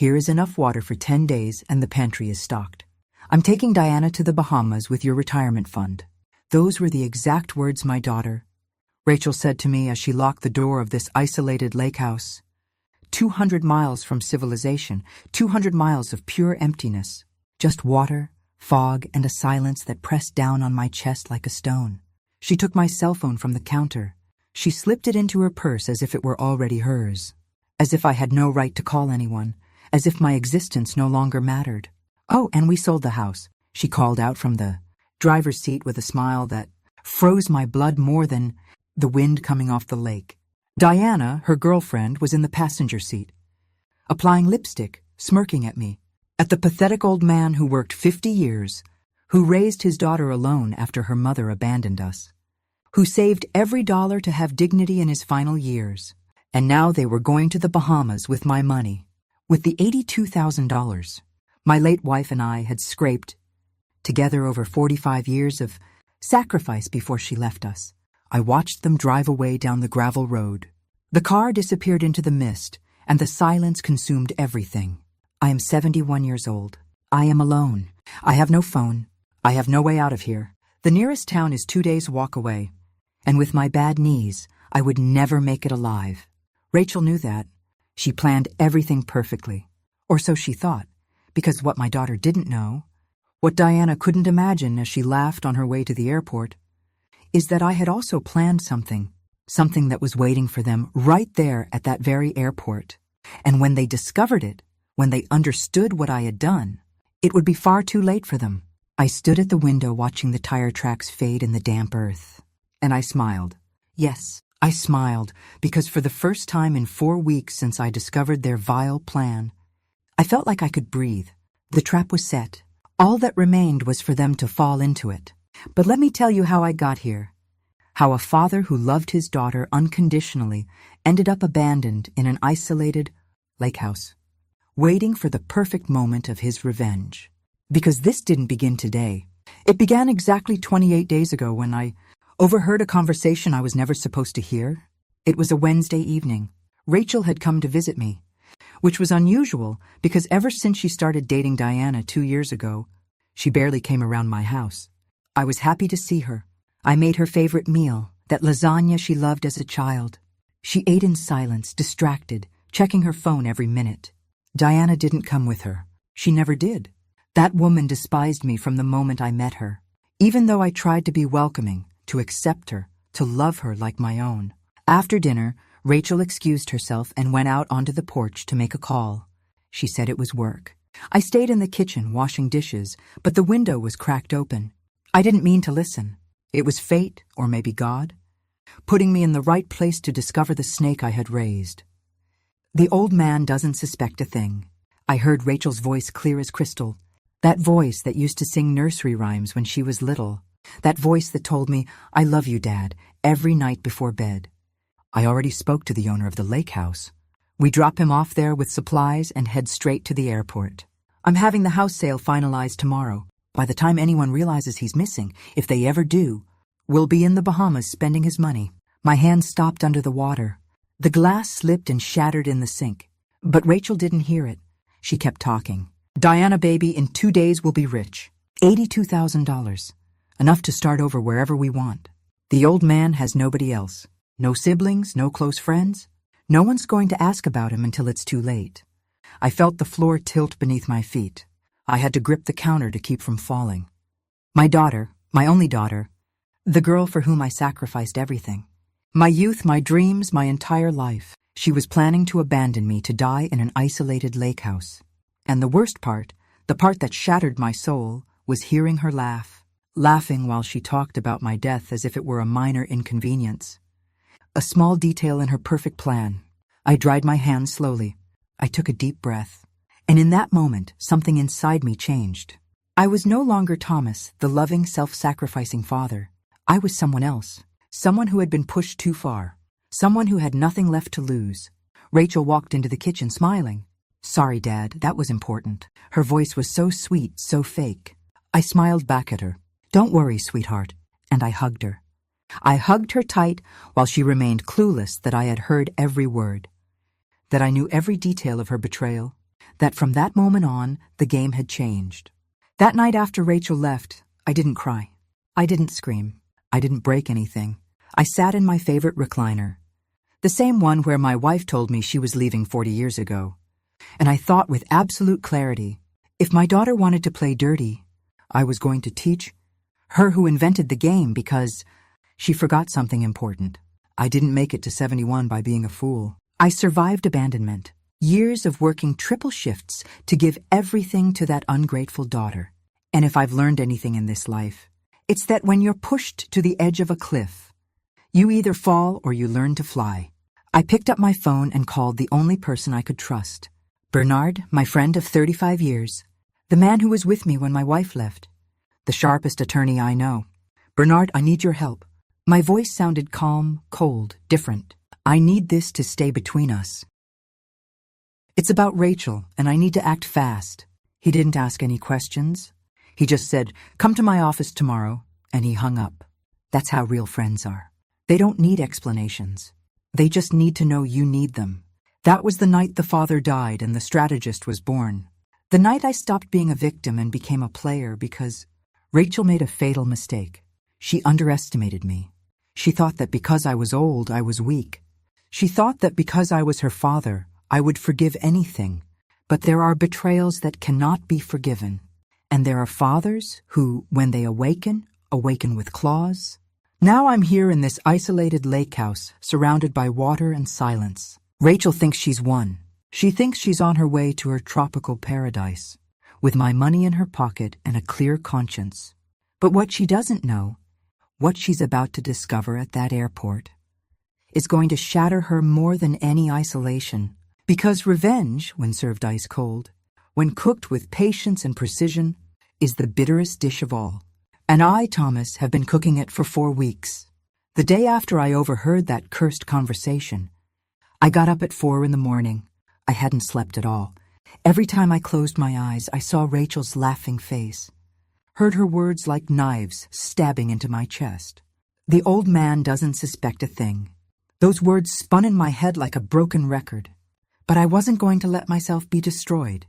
Here is enough water for 10 days and the pantry is stocked. I'm taking Diana to the Bahamas with your retirement fund. Those were the exact words my daughter, Rachel, said to me as she locked the door of this isolated lake house. 200 miles from civilization, 200 miles of pure emptiness. Just water, fog, and a silence that pressed down on my chest like a stone. She took my cell phone from the counter. She slipped it into her purse as if it were already hers. As if I had no right to call anyone. As if my existence no longer mattered. Oh, and we sold the house, she called out from the driver's seat with a smile that froze my blood more than the wind coming off the lake. Diana, her girlfriend, was in the passenger seat, applying lipstick, smirking at me, at the pathetic old man who worked 50 years, who raised his daughter alone after her mother abandoned us, who saved every dollar to have dignity in his final years. And now they were going to the Bahamas with my money, with the $82,000 my late wife and I had scraped together over 45 years of sacrifice before she left us. I watched them drive away down the gravel road. The car disappeared into the mist, and the silence consumed everything. I am 71 years old. I am alone. I have no phone. I have no way out of here. The nearest town is 2 days' walk away, and with my bad knees, I would never make it alive. Rachel knew that. She planned everything perfectly, or so she thought, because what my daughter didn't know, what Diana couldn't imagine as she laughed on her way to the airport, is that I had also planned something that was waiting for them right there at that very airport. And when they discovered it, when they understood what I had done, it would be far too late for them. I stood at the window watching the tire tracks fade in the damp earth, and I smiled. Yes, I smiled, because for the first time in 4 weeks since I discovered their vile plan, I felt like I could breathe. The trap was set. All that remained was for them to fall into it. But let me tell you how I got here. How a father who loved his daughter unconditionally ended up abandoned in an isolated lake house, waiting for the perfect moment of his revenge. Because this didn't begin today. It began exactly 28 days ago when I overheard a conversation I was never supposed to hear. It was a Wednesday evening. Rachel had come to visit me, which was unusual because ever since she started dating Diana 2 years ago, she barely came around my house. I was happy to see her. I made her favorite meal, that lasagna she loved as a child. She ate in silence, distracted, checking her phone every minute. Diana didn't come with her. She never did. That woman despised me from the moment I met her, even though I tried to be welcoming, to accept her, to love her like my own. After dinner, Rachel excused herself and went out onto the porch to make a call. She said it was work. I stayed in the kitchen washing dishes, but the window was cracked open. I didn't mean to listen. It was fate, or maybe God, putting me in the right place to discover the snake I had raised. The old man doesn't suspect a thing. I heard Rachel's voice clear as crystal. That voice that used to sing nursery rhymes when she was little. That voice that told me, "I love you, Dad," every night before bed. I already spoke to the owner of the lake house. We drop him off there with supplies and head straight to the airport. I'm having the house sale finalized tomorrow. By the time anyone realizes he's missing, if they ever do, we'll be in the Bahamas spending his money. My hand stopped under the water. The glass slipped and shattered in the sink. But Rachel didn't hear it. She kept talking. "Diana, baby, in 2 days we'll be rich. $82,000. Enough to start over wherever we want. The old man has nobody else. No siblings, no close friends. No one's going to ask about him until it's too late." I felt the floor tilt beneath my feet. I had to grip the counter to keep from falling. My daughter, my only daughter, the girl for whom I sacrificed everything. My youth, my dreams, my entire life. She was planning to abandon me to die in an isolated lake house. And the worst part, the part that shattered my soul, was hearing her laugh. Laughing while she talked about my death as if it were a minor inconvenience. A small detail in her perfect plan. I dried my hands slowly. I took a deep breath. And in that moment, something inside me changed. I was no longer Thomas, the loving, self-sacrificing father. I was someone else. Someone who had been pushed too far. Someone who had nothing left to lose. Rachel walked into the kitchen smiling. "Sorry, Dad, that was important." Her voice was so sweet, so fake. I smiled back at her. "Don't worry, sweetheart." And I hugged her. I hugged her tight while she remained clueless that I had heard every word. That I knew every detail of her betrayal. that from that moment on, the game had changed. That night after Rachel left, I didn't cry. I didn't scream. I didn't break anything. I sat in my favorite recliner, the same one where my wife told me she was leaving 40 years ago. And I thought with absolute clarity, if my daughter wanted to play dirty, I was going to teach her who invented the game because she forgot something important. I didn't make it to 71 by being a fool. I survived abandonment, years of working triple shifts to give everything to that ungrateful daughter. And if I've learned anything in this life, it's that when you're pushed to the edge of a cliff, you either fall or you learn to fly. I picked up my phone and called the only person I could trust. Bernard, my friend of 35 years. The man who was with me when my wife left. The sharpest attorney I know. Bernard, I need your help. My voice sounded calm, cold, different. I need this to stay between us. It's about Rachel, and I need to act fast. He didn't ask any questions. He just said, come to my office tomorrow, and he hung up. That's how real friends are. They don't need explanations. They just need to know you need them. That was the night the father died and the strategist was born. The night I stopped being a victim and became a player because Rachel made a fatal mistake. She underestimated me. She thought that because I was old, I was weak. She thought that because I was her father, I would forgive anything. But there are betrayals that cannot be forgiven. And there are fathers who, when they awaken with claws. Now I'm here in this isolated lake house, surrounded by water and silence. Rachel thinks she's won. She thinks she's on her way to her tropical paradise, with my money in her pocket and a clear conscience. But what she doesn't know, what she's about to discover at that airport, is going to shatter her more than any isolation. Because revenge, when served ice cold, when cooked with patience and precision, is the bitterest dish of all. And I, Thomas, have been cooking it for 4 weeks. The day after I overheard that cursed conversation, I got up at 4 in the morning. I hadn't slept at all. Every time I closed my eyes, I saw Rachel's laughing face, heard her words like knives stabbing into my chest. The old man doesn't suspect a thing. Those words spun in my head like a broken record. But I wasn't going to let myself be destroyed.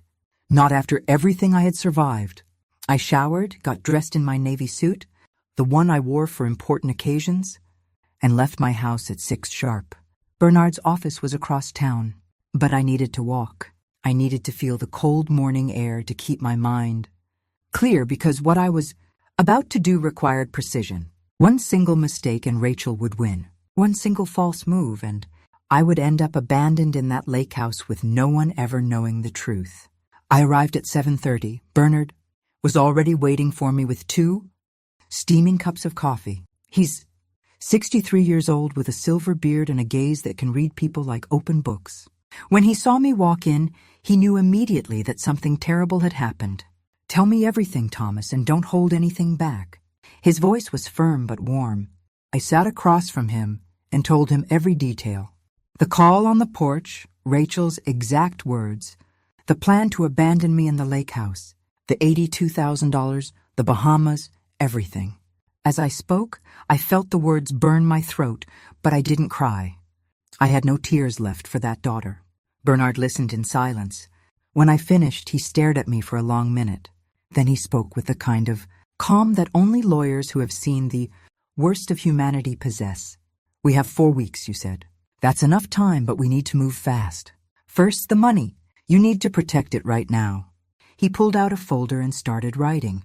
Not after everything I had survived. I showered, got dressed in my navy suit, the one I wore for important occasions, and left my house at 6 sharp. Bernard's office was across town, but I needed to walk. I needed to feel the cold morning air to keep my mind clear because what I was about to do required precision. One single mistake and Rachel would win. One single false move and I would end up abandoned in that lake house with no one ever knowing the truth. I arrived at 7:30. Bernard was already waiting for me with 2 steaming cups of coffee. He's 63 years old with a silver beard and a gaze that can read people like open books. When he saw me walk in, he knew immediately that something terrible had happened. Tell me everything, Thomas, and don't hold anything back. His voice was firm but warm. I sat across from him and told him every detail. The call on the porch, Rachel's exact words, the plan to abandon me in the lake house, the $82,000, the Bahamas, everything. As I spoke, I felt the words burn my throat, but I didn't cry. I had no tears left for that daughter. Bernard listened in silence. When I finished, he stared at me for a long minute. Then he spoke with the kind of calm that only lawyers who have seen the worst of humanity possess. We have 4 weeks, you said. That's enough time, but we need to move fast. First, the money. You need to protect it right now. He pulled out a folder and started writing.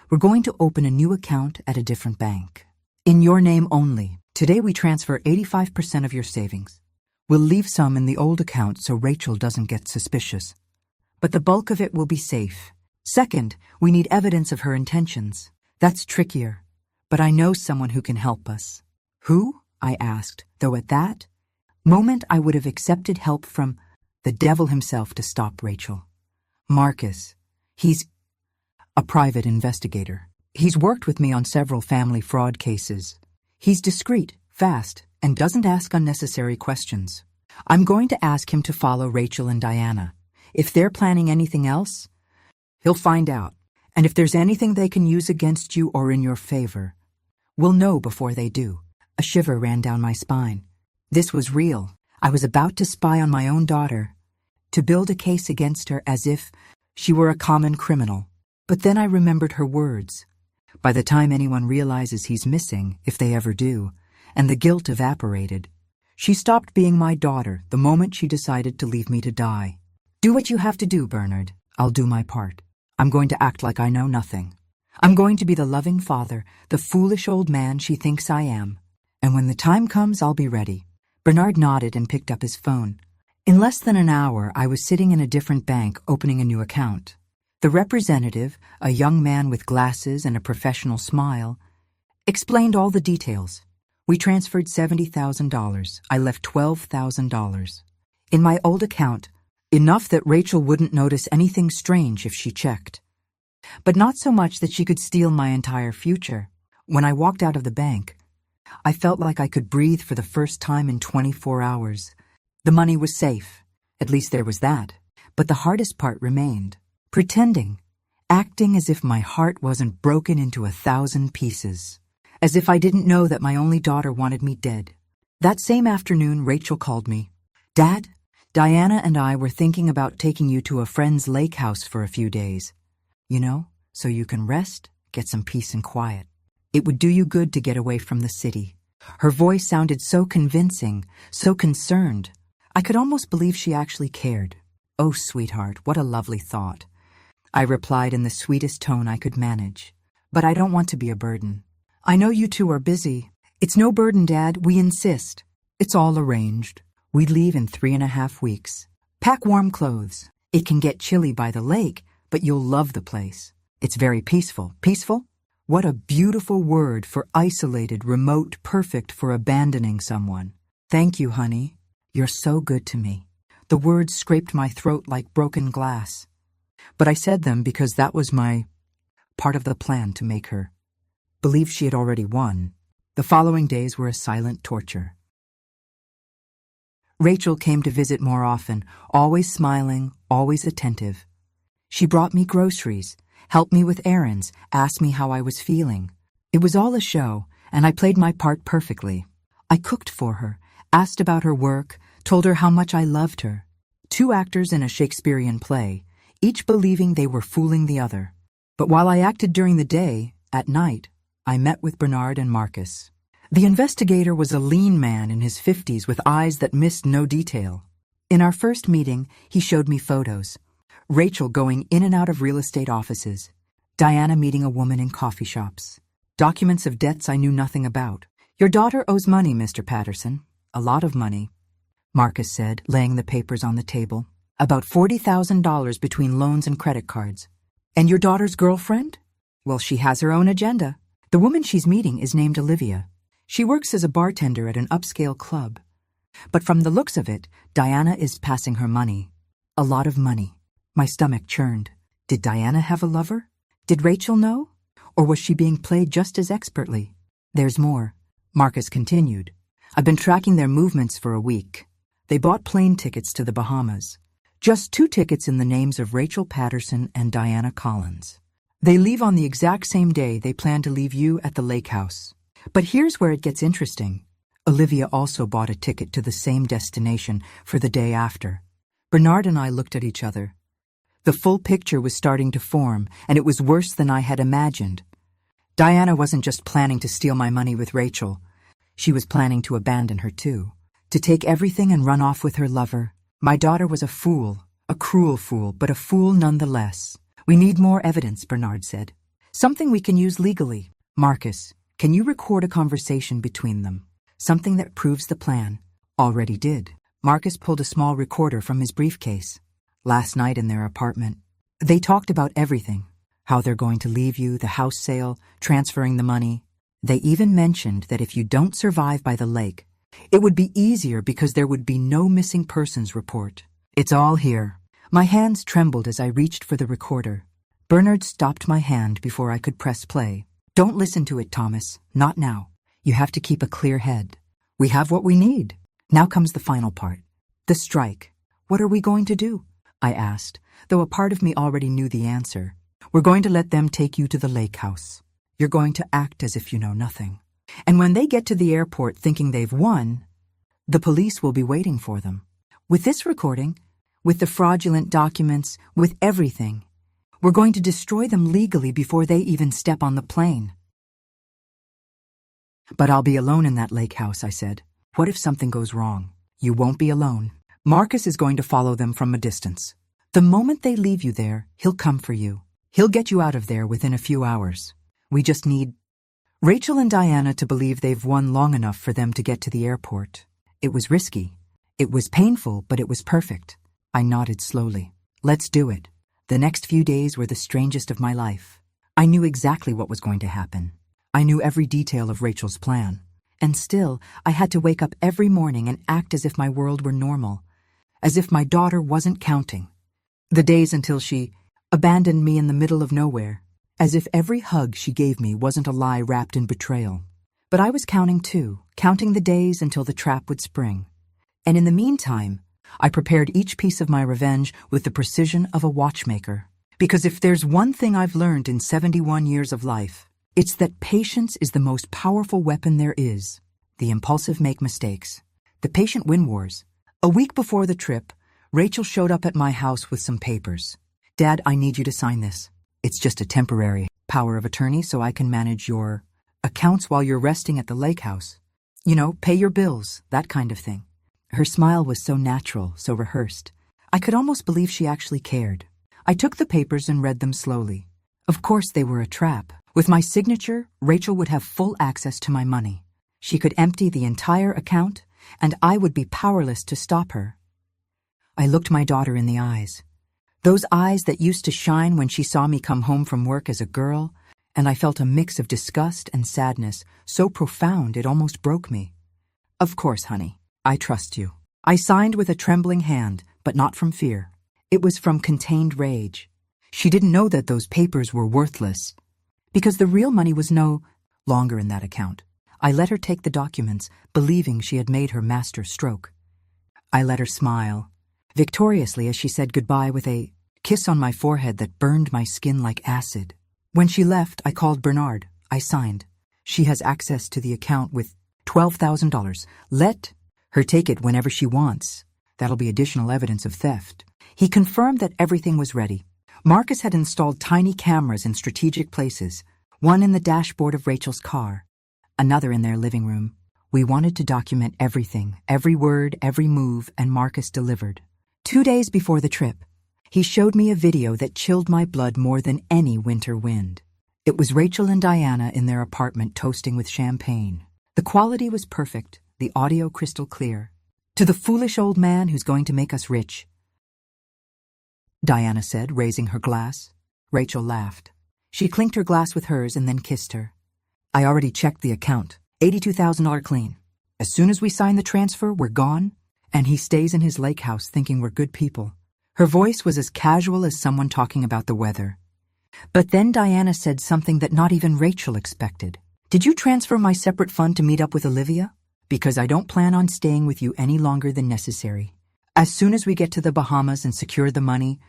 We're going to open a new account at a different bank. In your name only. Today we transfer 85% of your savings. We'll leave some in the old account so Rachel doesn't get suspicious. But the bulk of it will be safe. Second, we need evidence of her intentions. That's trickier. But I know someone who can help us. Who? I asked, though at that moment I would have accepted help from the devil himself to stop Rachel. Marcus. He's a private investigator. He's worked with me on several family fraud cases. He's discreet, fast, and doesn't ask unnecessary questions. I'm going to ask him to follow Rachel and Diana. If they're planning anything else, he'll find out. And if there's anything they can use against you or in your favor, we'll know before they do. A shiver ran down my spine. This was real. I was about to spy on my own daughter, to build a case against her as if she were a common criminal. But then I remembered her words. By the time anyone realizes he's missing, if they ever do, and the guilt evaporated, she stopped being my daughter the moment she decided to leave me to die. Do what you have to do, Bernard. I'll do my part. I'm going to act like I know nothing. I'm going to be the loving father, the foolish old man she thinks I am. And when the time comes, I'll be ready. Bernard nodded and picked up his phone. In less than an hour, I was sitting in a different bank opening a new account. The representative, a young man with glasses and a professional smile, explained all the details. We transferred $70,000. I left $12,000. In my old account, enough that Rachel wouldn't notice anything strange if she checked. But not so much that she could steal my entire future. When I walked out of the bank, I felt like I could breathe for the first time in 24 hours. The money was safe. At least there was that. But the hardest part remained. Pretending. Acting as if my heart wasn't broken into 1,000 pieces. As if I didn't know that my only daughter wanted me dead. That same afternoon, Rachel called me. Dad, Diana and I were thinking about taking you to a friend's lake house for a few days. You know, so you can rest, get some peace and quiet. It would do you good to get away from the city. Her voice sounded so convincing, so concerned. I could almost believe she actually cared. Oh, sweetheart, what a lovely thought. I replied in the sweetest tone I could manage. But I don't want to be a burden. I know you two are busy. It's no burden, Dad. We insist. It's all arranged. We leave in 3.5 weeks. Pack warm clothes. It can get chilly by the lake, but you'll love the place. It's very peaceful. Peaceful? What a beautiful word for isolated, remote, perfect for abandoning someone. Thank you, honey. You're so good to me. The words scraped my throat like broken glass. But I said them because that was my part of the plan to make her believe she had already won. The following days were a silent torture. Rachel came to visit more often, always smiling, always attentive. She brought me groceries, helped me with errands, asked me how I was feeling. It was all a show, and I played my part perfectly. I cooked for her, asked about her work, told her how much I loved her. 2 actors in a Shakespearean play, each believing they were fooling the other. But while I acted during the day, at night, I met with Bernard and Marcus. The investigator was a lean man in his 50s with eyes that missed no detail. In our first meeting, he showed me photos. Rachel going in and out of real estate offices. Diana meeting a woman in coffee shops. Documents of debts I knew nothing about. Your daughter owes money, Mr. Patterson. A lot of money, Marcus said, laying the papers on the table. About $40,000 between loans and credit cards. And your daughter's girlfriend? Well, she has her own agenda. The woman she's meeting is named Olivia. She works as a bartender at an upscale club. But from the looks of it, Diana is passing her money. A lot of money. My stomach churned. Did Diana have a lover? Did Rachel know? Or was she being played just as expertly? There's more. Marcus continued. I've been tracking their movements for a week. They bought plane tickets to the Bahamas. Just 2 tickets in the names of Rachel Patterson and Diana Collins. They leave on the exact same day they plan to leave you at the lake house. But here's where it gets interesting. Olivia also bought a ticket to the same destination for the day after. Bernard and I looked at each other. The full picture was starting to form, and it was worse than I had imagined. Diana wasn't just planning to steal my money with Rachel. She was planning to abandon her too. To take everything and run off with her lover. My daughter was a fool, a cruel fool, but a fool nonetheless. We need more evidence, Bernard said. Something we can use legally. Marcus, can you record a conversation between them? Something that proves the plan. Already did. Marcus pulled a small recorder from his briefcase. Last night in their apartment. They talked about everything. How they're going to leave you, the house sale, transferring the money. They even mentioned that if you don't survive by the lake, it would be easier because there would be no missing persons report. It's all here. My hands trembled as I reached for the recorder. Bernard stopped my hand before I could press play. Don't listen to it, Thomas. Not now. You have to keep a clear head. We have what we need. Now comes the final part. The strike. What are we going to do? I asked, though a part of me already knew the answer. We're going to let them take you to the lake house. You're going to act as if you know nothing. And when they get to the airport thinking they've won, The police will be waiting for them. With this recording, with the fraudulent documents, with everything, we're going to destroy them legally before they even step on the plane. But I'll be alone in that lake house, I said. What if something goes wrong? You won't be alone. Marcus is going to follow them from a distance. The moment they leave you there, he'll come for you. He'll get you out of there within a few hours. We just need Rachel and Diana to believe they've won long enough for them to get to the airport. It was risky. It was painful, but it was perfect. I nodded slowly. Let's do it. The next few days were the strangest of my life. I knew exactly what was going to happen. I knew every detail of Rachel's plan. And still, I had to wake up every morning and act as if my world were normal, as if my daughter wasn't counting. The days until she abandoned me in the middle of nowhere, as if every hug she gave me wasn't a lie wrapped in betrayal. But I was counting too, counting the days until the trap would spring. And in the meantime, I prepared each piece of my revenge with the precision of a watchmaker. Because if there's one thing I've learned in 71 years of life, it's that patience is the most powerful weapon there is. The impulsive make mistakes. The patient win wars. A week before the trip, Rachel showed up at my house with some papers. Dad, I need you to sign this. It's just a temporary power of attorney so I can manage your accounts while you're resting at the lake house. You know, pay your bills, that kind of thing. Her smile was so natural, so rehearsed. I could almost believe she actually cared. I took the papers and read them slowly. Of course they were a trap. With my signature, Rachel would have full access to my money. She could empty the entire account, and I would be powerless to stop her. I looked my daughter in the eyes. Those eyes that used to shine when she saw me come home from work as a girl, and I felt a mix of disgust and sadness, so profound it almost broke me. Of course, honey, I trust you. I signed with a trembling hand, but not from fear. It was from contained rage. She didn't know that those papers were worthless, because the real money was no longer in that account. I let her take the documents, believing she had made her master stroke. I let her smile victoriously as she said goodbye with a kiss on my forehead that burned my skin like acid. When she left, I called Bernard. I signed. She has access to the account with $12,000. Let her take it whenever she wants. That'll be additional evidence of theft. He confirmed that everything was ready. Marcus had installed tiny cameras in strategic places, one in the dashboard of Rachel's car, another in their living room. We wanted to document everything, every word, every move, and Marcus delivered. 2 days before the trip, he showed me a video that chilled my blood more than any winter wind. It was Rachel and Diana in their apartment toasting with champagne. The quality was perfect, the audio crystal clear. To the foolish old man who's going to make us rich, Diana said, raising her glass. Rachel laughed. She clinked her glass with hers and then kissed her. I already checked the account. $82,000 clean. As soon as we sign the transfer, we're gone, and he stays in his lake house thinking we're good people. Her voice was as casual as someone talking about the weather. But then Diana said something that not even Rachel expected. Did you transfer my separate fund to meet up with Olivia? Because I don't plan on staying with you any longer than necessary. As soon as we get to the Bahamas and secure the money,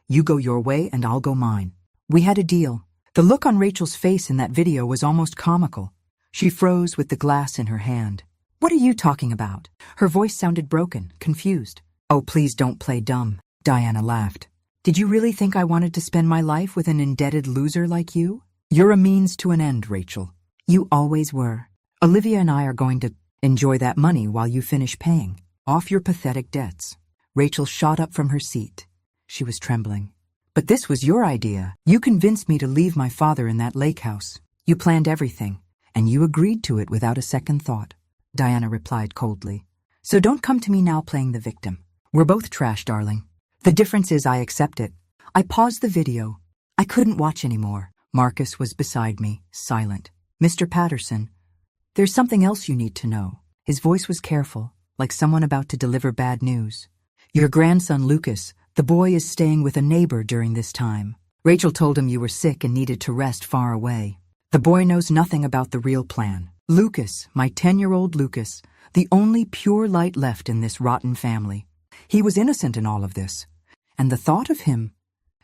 you go your way and I'll go mine. We had a deal. The look on Rachel's face in that video was almost comical. She froze with the glass in her hand. What are you talking about? Her voice sounded broken, confused. Oh, please don't play dumb. Diana laughed. Did you really think I wanted to spend my life with an indebted loser like you? You're a means to an end, Rachel. You always were. Olivia and I are going to enjoy that money while you finish paying off your pathetic debts. Rachel shot up from her seat. She was trembling. But this was your idea. You convinced me to leave my father in that lake house. You planned everything, and you agreed to it without a second thought. Diana replied coldly. So don't come to me now playing the victim. We're both trash, darling. The difference is I accept it. I paused the video. I couldn't watch anymore. Marcus was beside me, silent. Mr. Patterson, there's something else you need to know. His voice was careful, like someone about to deliver bad news. Your grandson, Lucas, the boy is staying with a neighbor during this time. Rachel told him you were sick and needed to rest far away. The boy knows nothing about the real plan. Lucas, my 10-year-old Lucas, the only pure light left in this rotten family. He was innocent in all of this. And the thought of him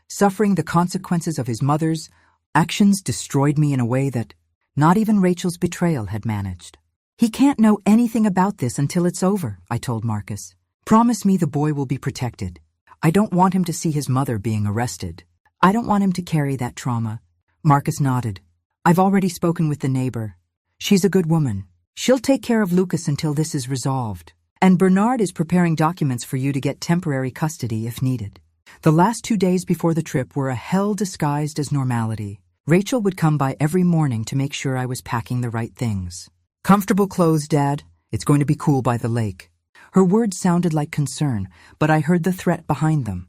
suffering the consequences of his mother's actions destroyed me in a way that not even Rachel's betrayal had managed. He can't know anything about this until it's over, I told Marcus. Promise me the boy will be protected. I don't want him to see his mother being arrested. I don't want him to carry that trauma. Marcus nodded. I've already spoken with the neighbor. She's a good woman. She'll take care of Lucas until this is resolved. And Bernard is preparing documents for you to get temporary custody if needed. The last 2 days before the trip were a hell disguised as normality. Rachel would come by every morning to make sure I was packing the right things. Comfortable clothes, Dad. It's going to be cool by the lake. Her words sounded like concern, but I heard the threat behind them.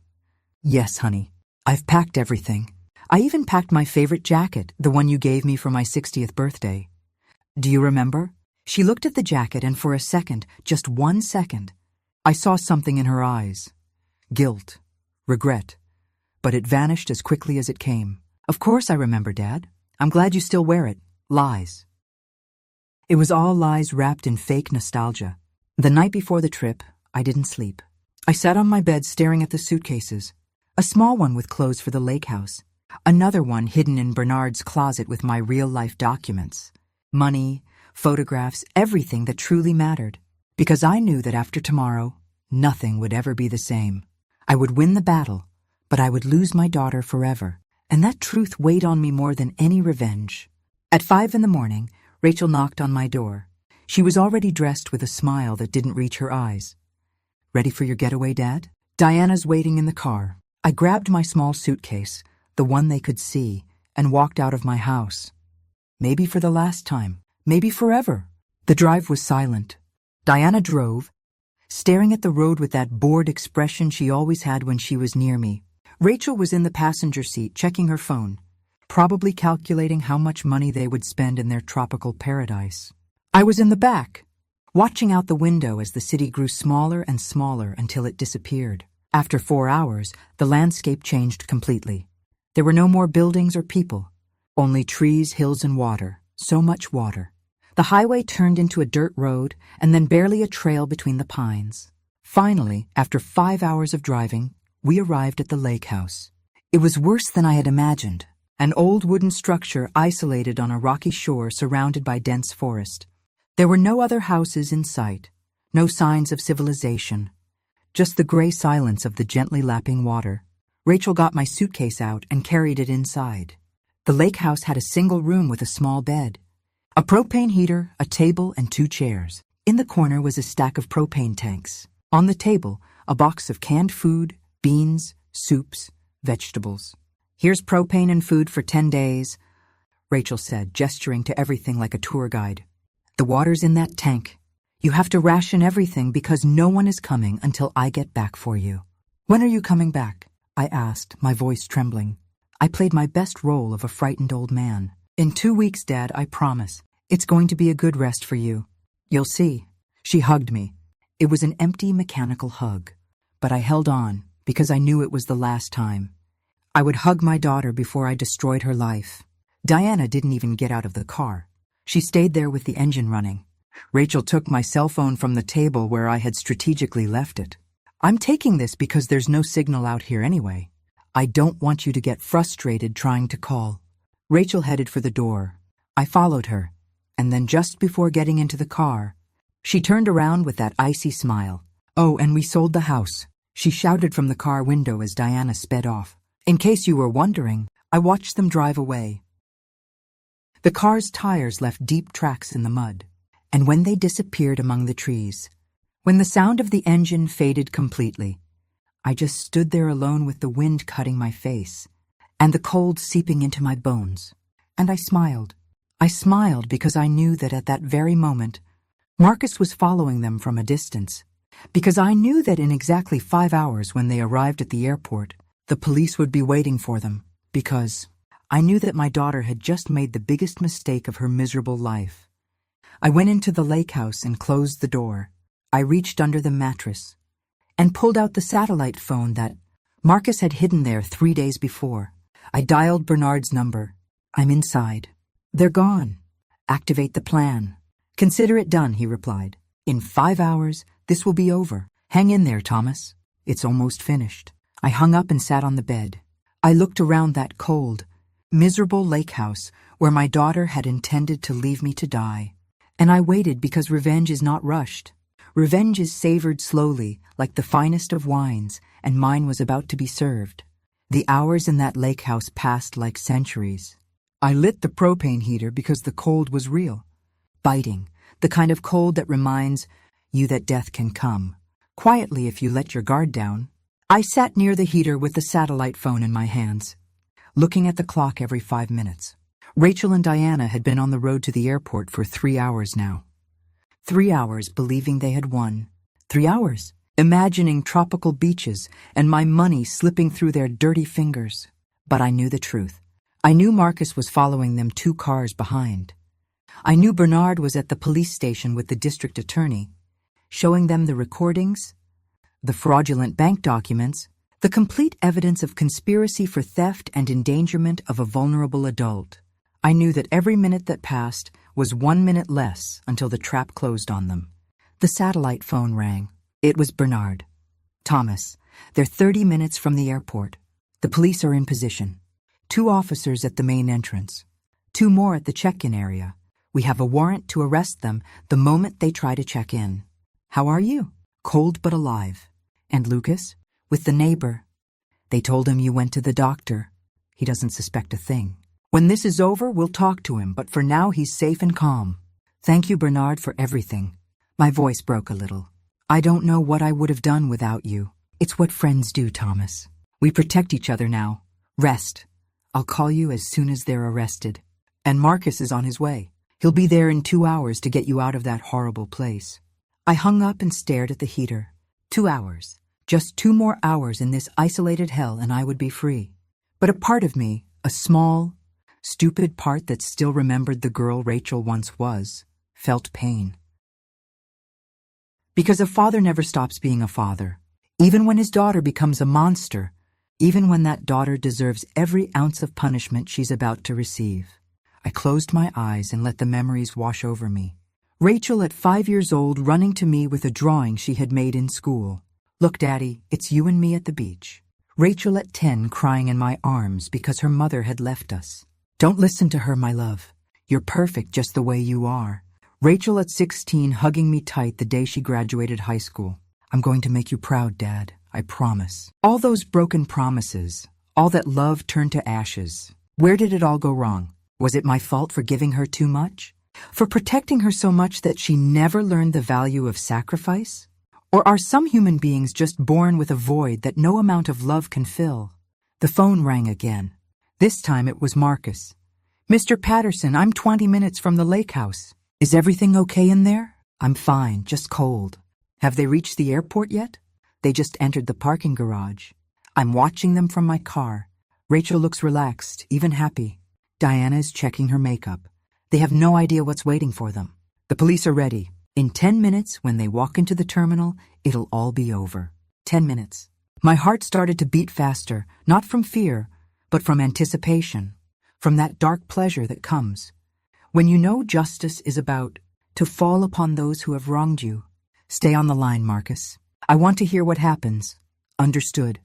Yes, honey. I've packed everything. I even packed my favorite jacket, the one you gave me for my 60th birthday. Do you remember? She looked at the jacket and for a second, just 1 second, I saw something in her eyes. Guilt. Regret. But it vanished as quickly as it came. Of course I remember, Dad. I'm glad you still wear it. Lies. It was all lies wrapped in fake nostalgia. The night before the trip, I didn't sleep. I sat on my bed staring at the suitcases. A small one with clothes for the lake house. Another one hidden in Bernard's closet with my real-life documents. Money, photographs, everything that truly mattered. Because I knew that after tomorrow, nothing would ever be the same. I would win the battle, but I would lose my daughter forever. And that truth weighed on me more than any revenge. At 5 a.m, Rachel knocked on my door. She was already dressed with a smile that didn't reach her eyes. Ready for your getaway, Dad? Diana's waiting in the car. I grabbed my small suitcase, the one they could see, and walked out of my house. Maybe for the last time. Maybe forever. The drive was silent. Diana drove, staring at the road with that bored expression she always had when she was near me. Rachel was in the passenger seat checking her phone, probably calculating how much money they would spend in their tropical paradise. I was in the back, watching out the window as the city grew smaller and smaller until it disappeared. After 4 hours, the landscape changed completely. There were no more buildings or people, only trees, hills, and water. So much water. The highway turned into a dirt road and then barely a trail between the pines. Finally, after 5 hours of driving, we arrived at the lake house. It was worse than I had imagined. An old wooden structure isolated on a rocky shore surrounded by dense forest. There were no other houses in sight, no signs of civilization, just the gray silence of the gently lapping water. Rachel got my suitcase out and carried it inside. The lake house had a single room with a small bed, a propane heater, a table, and 2 chairs. In the corner was a stack of propane tanks. On the table, a box of canned food, beans, soups, vegetables. Here's propane and food for 10 days, Rachel said, gesturing to everything like a tour guide. The water's in that tank. You have to ration everything because no one is coming until I get back for you. When are you coming back? I asked, my voice trembling. I played my best role of a frightened old man. In 2 weeks, Dad, I promise. It's going to be a good rest for you. You'll see. She hugged me. It was an empty, mechanical hug. But I held on because I knew it was the last time. I would hug my daughter before I destroyed her life. Diana didn't even get out of the car. She stayed there with the engine running. Rachel took my cell phone from the table where I had strategically left it. I'm taking this because there's no signal out here anyway. I don't want you to get frustrated trying to call. Rachel headed for the door. I followed her, and then just before getting into the car, she turned around with that icy smile. Oh, and we sold the house, she shouted from the car window as Diana sped off. In case you were wondering, I watched them drive away. The car's tires left deep tracks in the mud, and when they disappeared among the trees, when the sound of the engine faded completely, I just stood there alone with the wind cutting my face and the cold seeping into my bones. And I smiled. I smiled because I knew that at that very moment, Marcus was following them from a distance. Because I knew that in exactly 5 hours when they arrived at the airport, the police would be waiting for them. Because I knew that my daughter had just made the biggest mistake of her miserable life. I went into the lake house and closed the door. I reached under the mattress and pulled out the satellite phone that Marcus had hidden there 3 days before. I dialed Bernard's number. I'm inside. They're gone. Activate the plan. Consider it done, he replied. In 5 hours, this will be over. Hang in there, Thomas. It's almost finished. I hung up and sat on the bed. I looked around that cold, miserable lake house where my daughter had intended to leave me to die. And I waited because revenge is not rushed. Revenge is savored slowly, like the finest of wines, and mine was about to be served. The hours in that lake house passed like centuries. I lit the propane heater because the cold was real. Biting, the kind of cold that reminds you that death can come, quietly if you let your guard down. I sat near the heater with the satellite phone in my hands, looking at the clock every 5 minutes. Rachel and Diana had been on the road to the airport for 3 hours now. 3 hours believing they had won. 3 hours imagining tropical beaches and my money slipping through their dirty fingers. But I knew the truth. I knew Marcus was following them 2 cars behind. I knew Bernard was at the police station with the district attorney, showing them the recordings, the fraudulent bank documents, the complete evidence of conspiracy for theft and endangerment of a vulnerable adult. I knew that every minute that passed was 1 minute less until the trap closed on them. The satellite phone rang. It was Bernard. Thomas, they're 30 minutes from the airport. The police are in position. 2 officers at the main entrance. 2 more at the check-in area. We have a warrant to arrest them the moment they try to check in. How are you? Cold but alive. And Lucas? With the neighbor. They told him you went to the doctor. He doesn't suspect a thing. When this is over, we'll talk to him, but for now he's safe and calm. Thank you, Bernard, for everything. My voice broke a little. I don't know what I would have done without you. It's what friends do, Thomas. We protect each other now. Rest. I'll call you as soon as they're arrested. And Marcus is on his way. He'll be there in 2 hours to get you out of that horrible place. I hung up and stared at the heater. 2 hours. Just 2 more hours in this isolated hell and I would be free. But a part of me, a small, stupid part that still remembered the girl Rachel once was, felt pain. Because a father never stops being a father, even when his daughter becomes a monster, even when that daughter deserves every ounce of punishment she's about to receive. I closed my eyes and let the memories wash over me. Rachel at 5 years old running to me with a drawing she had made in school. Look, Daddy, it's you and me at the beach. Rachel at 10 crying in my arms because her mother had left us. Don't listen to her, my love. You're perfect just the way you are. Rachel at 16 hugging me tight the day she graduated high school. I'm going to make you proud, Dad, I promise. All those broken promises, all that love turned to ashes. Where did it all go wrong? Was it my fault for giving her too much? For protecting her so much that she never learned the value of sacrifice? Or are some human beings just born with a void that no amount of love can fill? The phone rang again. This time it was Marcus. Mr. Patterson, I'm 20 minutes from the lake house. Is everything okay in there? I'm fine, just cold. Have they reached the airport yet? They just entered the parking garage. I'm watching them from my car. Rachel looks relaxed, even happy. Diana is checking her makeup. They have no idea what's waiting for them. The police are ready. In 10 minutes, when they walk into the terminal, it'll all be over. 10 minutes. My heart started to beat faster, not from fear, but from anticipation, from that dark pleasure that comes when you know justice is about to fall upon those who have wronged you. Stay on the line, Marcus. I want to hear what happens. Understood.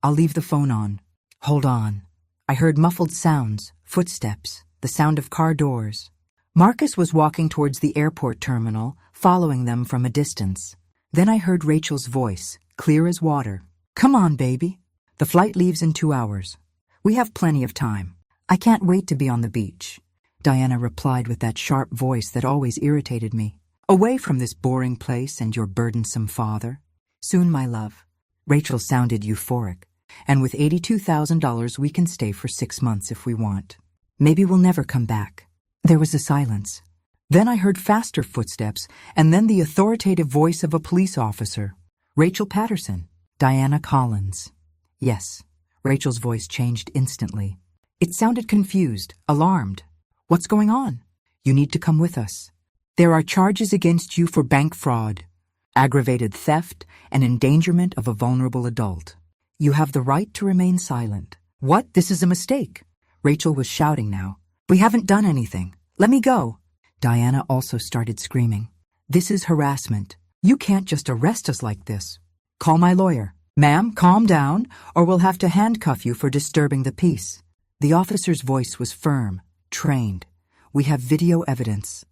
I'll leave the phone on. Hold on. I heard muffled sounds, footsteps, the sound of car doors. Marcus was walking towards the airport terminal, following them from a distance. Then I heard Rachel's voice, clear as water. Come on, baby. The flight leaves in 2 hours. We have plenty of time. I can't wait to be on the beach. Diana replied with that sharp voice that always irritated me. Away from this boring place and your burdensome father. Soon, my love. Rachel sounded euphoric. And with $82,000 we can stay for 6 months if we want. Maybe we'll never come back. There was a silence. Then I heard faster footsteps and then the authoritative voice of a police officer. Rachel Patterson. Diana Collins. Yes. Rachel's voice changed instantly. It sounded confused, alarmed. What's going on? You need to come with us. There are charges against you for bank fraud, aggravated theft, and endangerment of a vulnerable adult. You have the right to remain silent. What? This is a mistake. Rachel was shouting now. We haven't done anything. Let me go. Diana also started screaming. This is harassment. You can't just arrest us like this. Call my lawyer. Ma'am, calm down, or we'll have to handcuff you for disturbing the peace. The officer's voice was firm, trained. We have video evidence.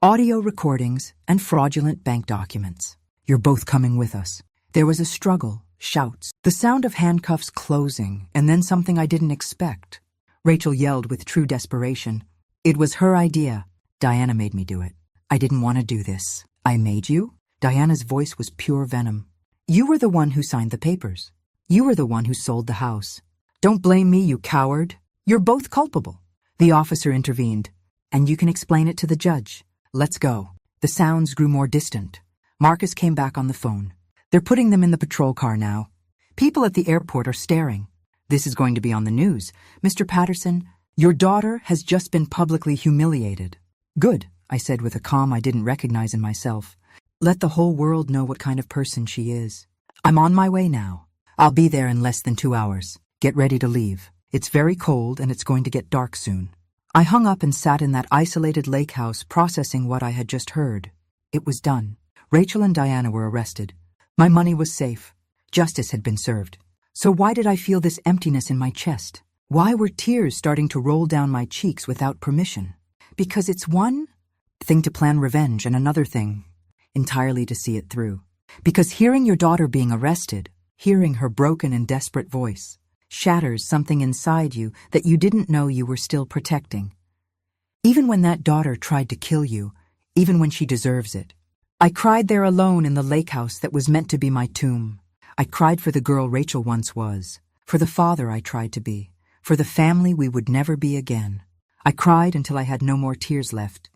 audio recordings, and fraudulent bank documents. You're both coming with us. There was a struggle, shouts, the sound of handcuffs closing, and then something I didn't expect. Rachel yelled with true desperation. It was her idea. Diana made me do it. I didn't want to do this. I made you? Diana's voice was pure venom. You were the one who signed the papers. You were the one who sold the house. Don't blame me, you coward. You're both culpable. The officer intervened. And you can explain it to the judge. Let's go. The sounds grew more distant. Marcus came back on the phone. They're putting them in the patrol car now. People at the airport are staring. This is going to be on the news. Mr. Patterson, your daughter has just been publicly humiliated. Good, I said with a calm I didn't recognize in myself. Let the whole world know what kind of person she is. I'm on my way now. I'll be there in less than 2 hours. Get ready to leave. It's very cold and it's going to get dark soon. I hung up and sat in that isolated lake house processing what I had just heard. It was done. Rachel and Diana were arrested. My money was safe. Justice had been served. So why did I feel this emptiness in my chest? Why were tears starting to roll down my cheeks without permission? Because it's one thing to plan revenge and another thing entirely to see it through. Because hearing your daughter being arrested, hearing her broken and desperate voice, shatters something inside you that you didn't know you were still protecting. Even when that daughter tried to kill you, even when she deserves it. I cried there alone in the lake house that was meant to be my tomb. I cried for the girl Rachel once was, for the father I tried to be, for the family we would never be again. I cried until I had no more tears left,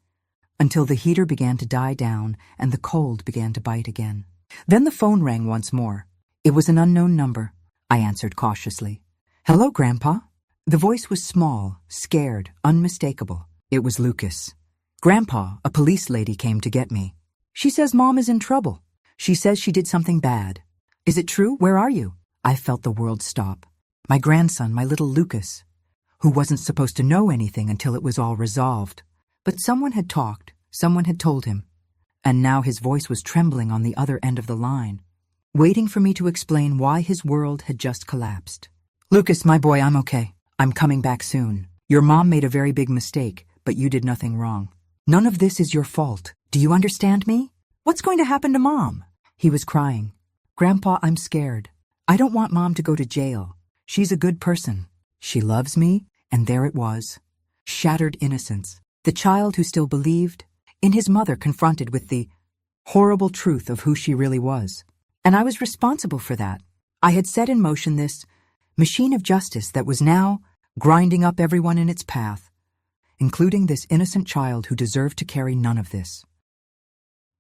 until the heater began to die down and the cold began to bite again. Then the phone rang once more. It was an unknown number. I answered cautiously. Hello, Grandpa? The voice was small, scared, unmistakable. It was Lucas. Grandpa, a police lady came to get me. She says Mom is in trouble. She says she did something bad. Is it true? Where are you? I felt the world stop. My grandson, my little Lucas, who wasn't supposed to know anything until it was all resolved. But someone had talked, someone had told him, and now his voice was trembling on the other end of the line, waiting for me to explain why his world had just collapsed. Lucas, my boy, I'm okay. I'm coming back soon. Your mom made a very big mistake, but you did nothing wrong. None of this is your fault. Do you understand me? What's going to happen to Mom? He was crying. Grandpa, I'm scared. I don't want Mom to go to jail. She's a good person. She loves me, and there it was. Shattered innocence. The child who still believed in his mother confronted with the horrible truth of who she really was. And I was responsible for that. I had set in motion this machine of justice that was now grinding up everyone in its path, including this innocent child who deserved to carry none of this.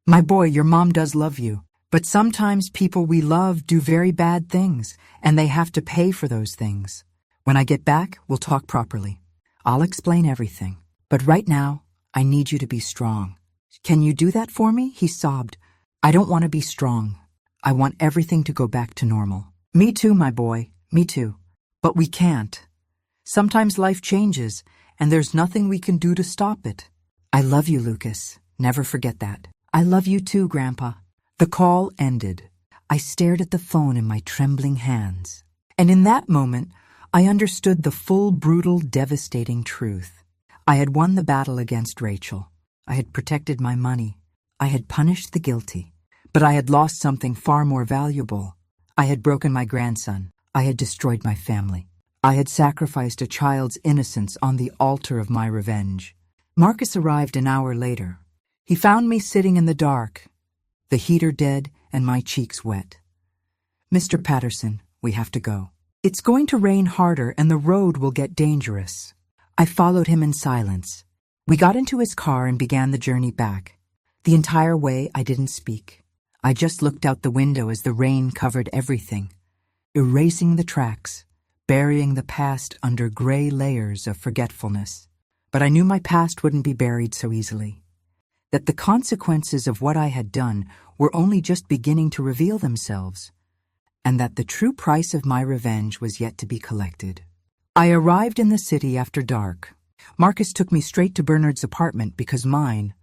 My boy, your mom does love you, but sometimes people we love do very bad things, and they have to pay for those things. When I get back, we'll talk properly. I'll explain everything. But right now, I need you to be strong. Can you do that for me? He sobbed. I don't want to be strong. I want everything to go back to normal. Me too, my boy. Me too. But we can't. Sometimes life changes, and there's nothing we can do to stop it. I love you, Lucas. Never forget that. I love you too, Grandpa. The call ended. I stared at the phone in my trembling hands. And in that moment, I understood the full, brutal, devastating truth. I had won the battle against Rachel. I had protected my money. I had punished the guilty. But I had lost something far more valuable. I had broken my grandson. I had destroyed my family. I had sacrificed a child's innocence on the altar of my revenge. Marcus arrived an hour later. He found me sitting in the dark, the heater dead and my cheeks wet. Mr. Patterson, we have to go. It's going to rain harder and the road will get dangerous. I followed him in silence. We got into his car and began the journey back. The entire way I didn't speak. I just looked out the window as the rain covered everything, erasing the tracks, burying the past under gray layers of forgetfulness. But I knew my past wouldn't be buried so easily. That the consequences of what I had done were only just beginning to reveal themselves, and that the true price of my revenge was yet to be collected. I arrived in the city after dark. Marcus took me straight to Bernard's apartment because mine,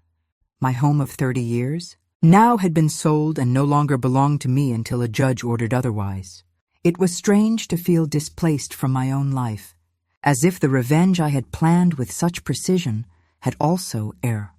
my home of 30 years, now had been sold and no longer belonged to me until a judge ordered otherwise. It was strange to feel displaced from my own life, as if the revenge I had planned with such precision had also erred.